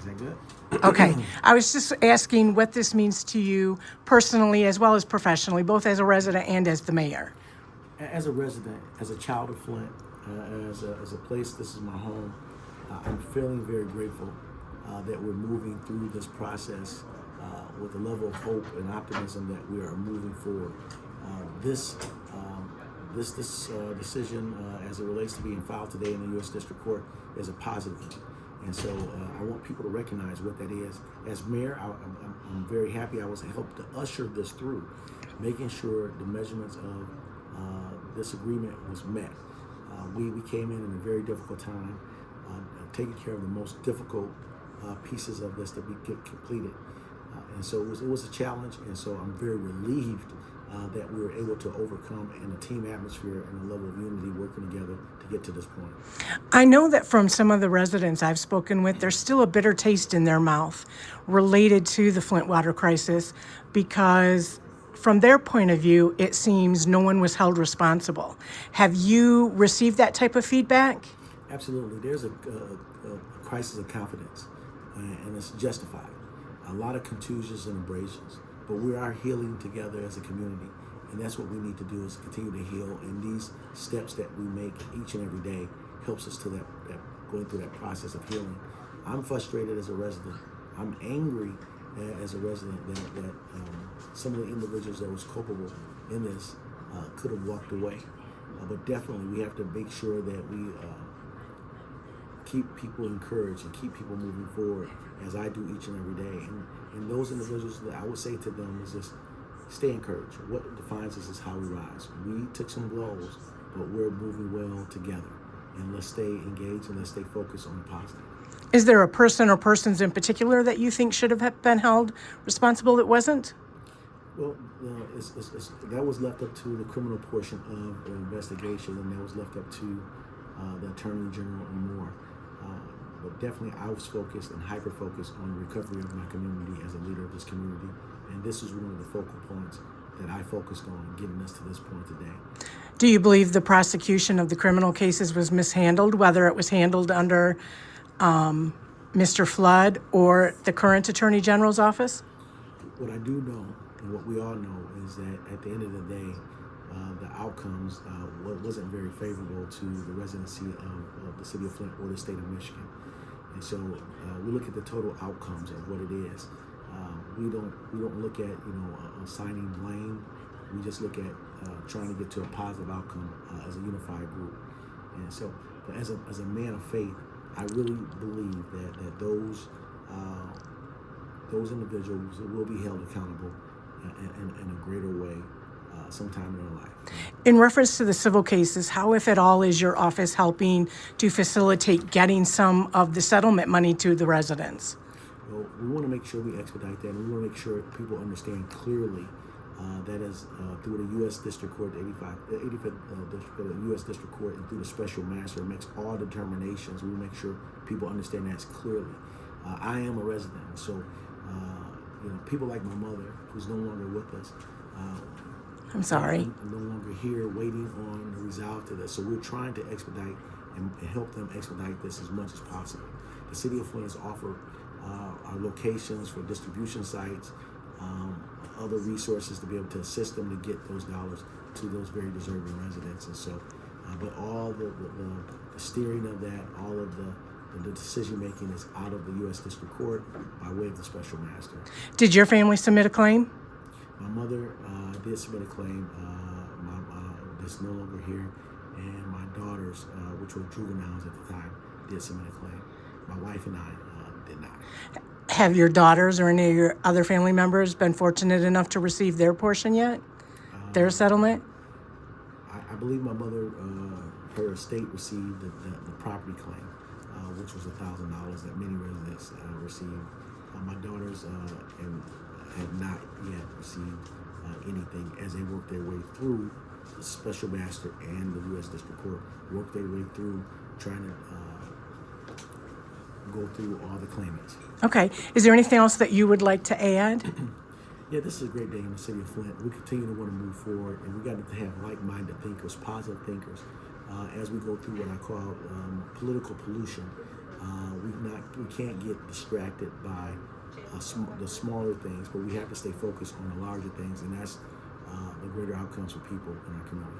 that good? Okay. I was just asking what this means to you personally as well as professionally, both as a resident and as the mayor. As a resident, as a child of Flint, as a place, this is my home. I'm feeling very grateful that we're moving through this process with a level of hope and optimism that we are moving forward. This decision, as it relates to being filed today in the U.S. District Court, is a positive one. And so I want people to recognize what that is. As mayor, I'm very happy I was helped to usher this through, making sure the measurements of this agreement was met. We came in a very difficult time, taking care of the most difficult pieces of this to be completed. And so it was a challenge, and so I'm very relieved that we were able to overcome in a team atmosphere and a level of unity working together to get to this point. I know that from some of the residents I've spoken with, there's still a bitter taste in their mouth related to the Flint water crisis because from their point of view, it seems no one was held responsible. Have you received that type of feedback? Absolutely. There's a crisis of confidence, and it's justified. A lot of contusions and abrasions, but we are healing together as a community, and that's what we need to do is continue to heal. And these steps that we make each and every day helps us to that going through that process of healing. I'm frustrated as a resident. I'm angry as a resident that some of the individuals that was culpable in this could have walked away. But definitely we have to make sure that we keep people encouraged and keep people moving forward, as I do each and every day. And those individuals, that I would say to them is just stay encouraged. What defines us is how we rise. We took some blows, but we're moving well together. And let's stay engaged and let's stay focused on the positive. Is there a person or persons in particular that you think should have been held responsible that wasn't? Well, that was left up to the criminal portion of the investigation, and that was left up to the Attorney General and more. But definitely I was focused and hyper-focused on the recovery of my community as a leader of this community. And this is one of the focal points that I focused on getting us to this point today. Do you believe the prosecution of the criminal cases was mishandled, whether it was handled under Mr. Flood or the current Attorney General's office? What I do know, and what we all know, is that at the end of the day, the outcomes wasn't very favorable to the residency of the city of Flint or the state of Michigan. And so we look at the total outcomes of what it is. We don't look at assigning blame. We just look at trying to get to a positive outcome as a unified group. And so, but as a man of faith, I really believe that those individuals will be held accountable in a greater way sometime in their life. In reference to the civil cases, how, if at all, is your office helping to facilitate getting some of the settlement money to the residents? Well, we want to make sure we expedite that, and we want to make sure people understand clearly that is through the U.S. District Court, the 85th District of the U.S. District Court, and through the special master makes all determinations. We make sure people understand that clearly. I am a resident, so people like my mother, who's no longer with us, I'm sorry. no longer here waiting on the resolve to this. So we're trying to expedite and help them expedite this as much as possible. The city of Flint has offered our locations for distribution sites, other resources to be able to assist them to get those dollars to those very deserving residents. And so, but all the steering of that, all of the decision making is out of the U.S. District Court by way of the special master. Did your family submit a claim? My mother did submit a claim. That's no longer here, and my daughters, which were juveniles at the time, did submit a claim. My wife and I did not. Have your daughters or any of your other family members been fortunate enough to receive their portion yet? Their settlement? I believe my mother, her estate received the property claim, which was $1,000 that many residents received. My daughters have not yet received anything as they work their way through the special master and the U.S. District Court, work their way through trying to go through all the claimants. Okay. Is there anything else that you would like to add? Yeah, this is a great day in the city of Flint. We continue to want to move forward, and we got to have like-minded thinkers, positive thinkers, as we go through what I call political pollution. We can't get distracted by the smaller things, but we have to stay focused on the larger things, and that's the greater outcomes for people in our community.